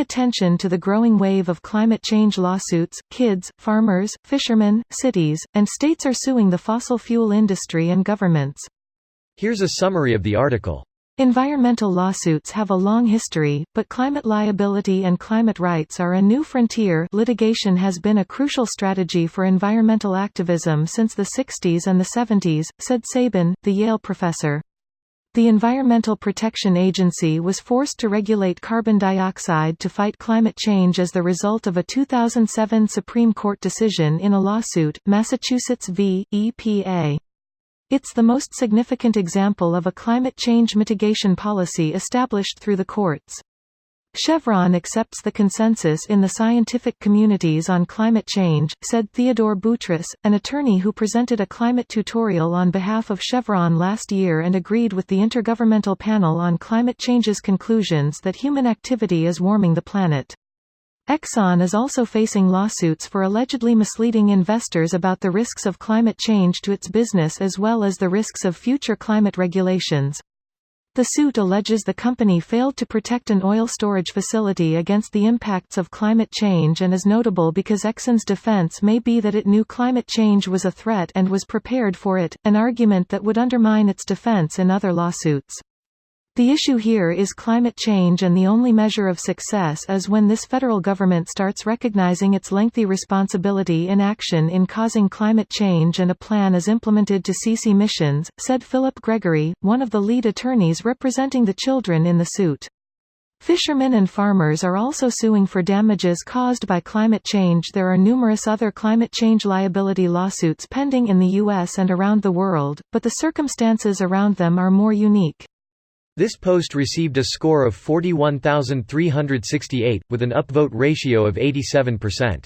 pay attention to the growing wave of climate change lawsuits. Kids, farmers, fishermen, cities, and states are suing the fossil fuel industry and governments. Here's a summary of the article. Environmental lawsuits have a long history, but climate liability and climate rights are a new frontier. Litigation has been a crucial strategy for environmental activism since the 60s and the 70s, said Sabin, the Yale professor. The Environmental Protection Agency was forced to regulate carbon dioxide to fight climate change as the result of a 2007 Supreme Court decision in a lawsuit, Massachusetts v. EPA. It's the most significant example of a climate change mitigation policy established through the courts. Chevron accepts the consensus in the scientific communities on climate change, said Theodore Boutros, an attorney who presented a climate tutorial on behalf of Chevron last year and agreed with the Intergovernmental Panel on Climate Change's conclusions that human activity is warming the planet. Exxon is also facing lawsuits for allegedly misleading investors about the risks of climate change to its business as well as the risks of future climate regulations. The suit alleges the company failed to protect an oil storage facility against the impacts of climate change and is notable because Exxon's defense may be that it knew climate change was a threat and was prepared for it, an argument that would undermine its defense in other lawsuits. The issue here is climate change, and the only measure of success is when this federal government starts recognizing its lengthy responsibility in action in causing climate change and a plan is implemented to cease emissions, said Philip Gregory, one of the lead attorneys representing the children in the suit. Fishermen and farmers are also suing for damages caused by climate change. There are numerous other climate change liability lawsuits pending in the U.S. and around the world, but the circumstances around them are more unique. This post received a score of 41,368, with an upvote ratio of 87%.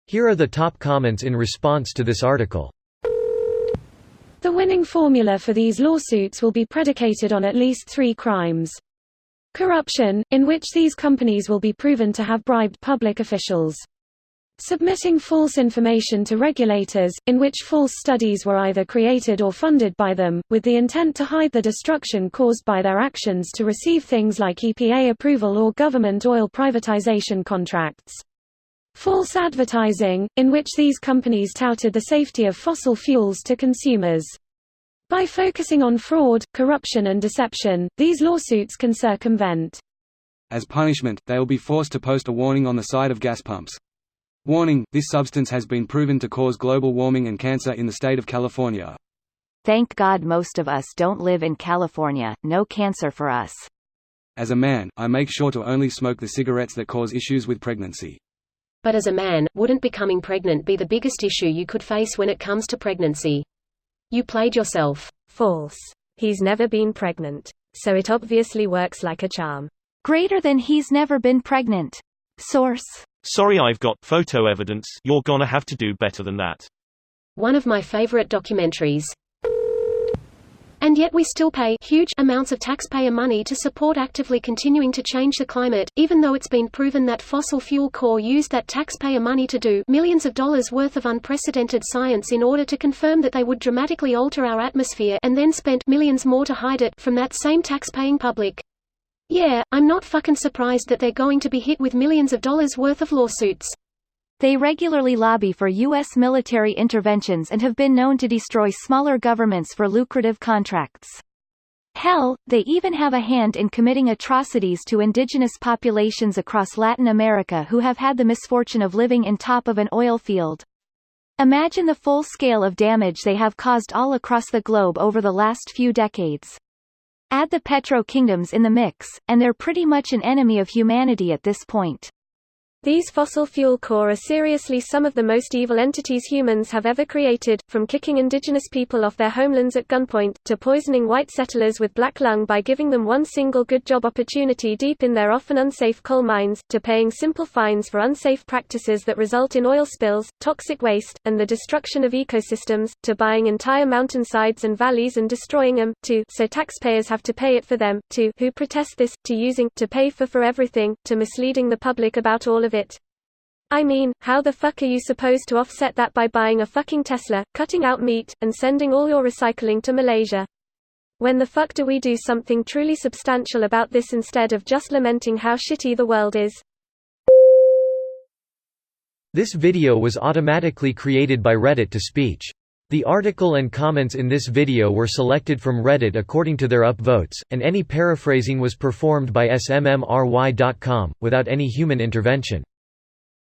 Here are the top comments in response to this article. The winning formula for these lawsuits will be predicated on at least 3 crimes. Corruption, in which these companies will be proven to have bribed public officials. Submitting false information to regulators, in which false studies were either created or funded by them, with the intent to hide the destruction caused by their actions to receive things like EPA approval or government oil privatization contracts. False advertising, in which these companies touted the safety of fossil fuels to consumers. By focusing on fraud, corruption and deception, these lawsuits can circumvent. As punishment, they will be forced to post a warning on the side of gas pumps. Warning: this substance has been proven to cause global warming and cancer in the state of California. Thank God most of us don't live in California, no cancer for us. As a man, I make sure to only smoke the cigarettes that cause issues with pregnancy. But as a man, wouldn't becoming pregnant be the biggest issue you could face when it comes to pregnancy? You played yourself. False. He's never been pregnant. So it obviously works like a charm. Greater than he's never been pregnant. Source. Sorry, I've got photo evidence. You're gonna have to do better than that. One of my favorite documentaries. And yet we still pay huge amounts of taxpayer money to support actively continuing to change the climate, even though it's been proven that fossil fuel core used that taxpayer money to do millions of dollars worth of unprecedented science in order to confirm that they would dramatically alter our atmosphere, and then spent millions more to hide it from that same taxpaying public. Yeah, I'm not fucking surprised that they're going to be hit with millions of dollars worth of lawsuits. They regularly lobby for U.S. military interventions and have been known to destroy smaller governments for lucrative contracts. Hell, they even have a hand in committing atrocities to indigenous populations across Latin America who have had the misfortune of living in top of an oil field. Imagine the full scale of damage they have caused all across the globe over the last few decades. Add the petro-kingdoms in the mix, and they're pretty much an enemy of humanity at this point. These fossil fuel core are seriously some of the most evil entities humans have ever created, from kicking indigenous people off their homelands at gunpoint, to poisoning white settlers with black lung by giving them one single good job opportunity deep in their often unsafe coal mines, to paying simple fines for unsafe practices that result in oil spills, toxic waste, and the destruction of ecosystems, to buying entire mountainsides and valleys and destroying them, to so taxpayers have to pay it for them, to who protest this, to using to pay for everything, to misleading the public about all of it. I mean, how the fuck are you supposed to offset that by buying a fucking Tesla, cutting out meat, and sending all your recycling to Malaysia? When the fuck do we do something truly substantial about this instead of just lamenting how shitty the world is? This video was automatically created by Reddit to speech. The article and comments in this video were selected from Reddit according to their upvotes, and any paraphrasing was performed by smmry.com, without any human intervention.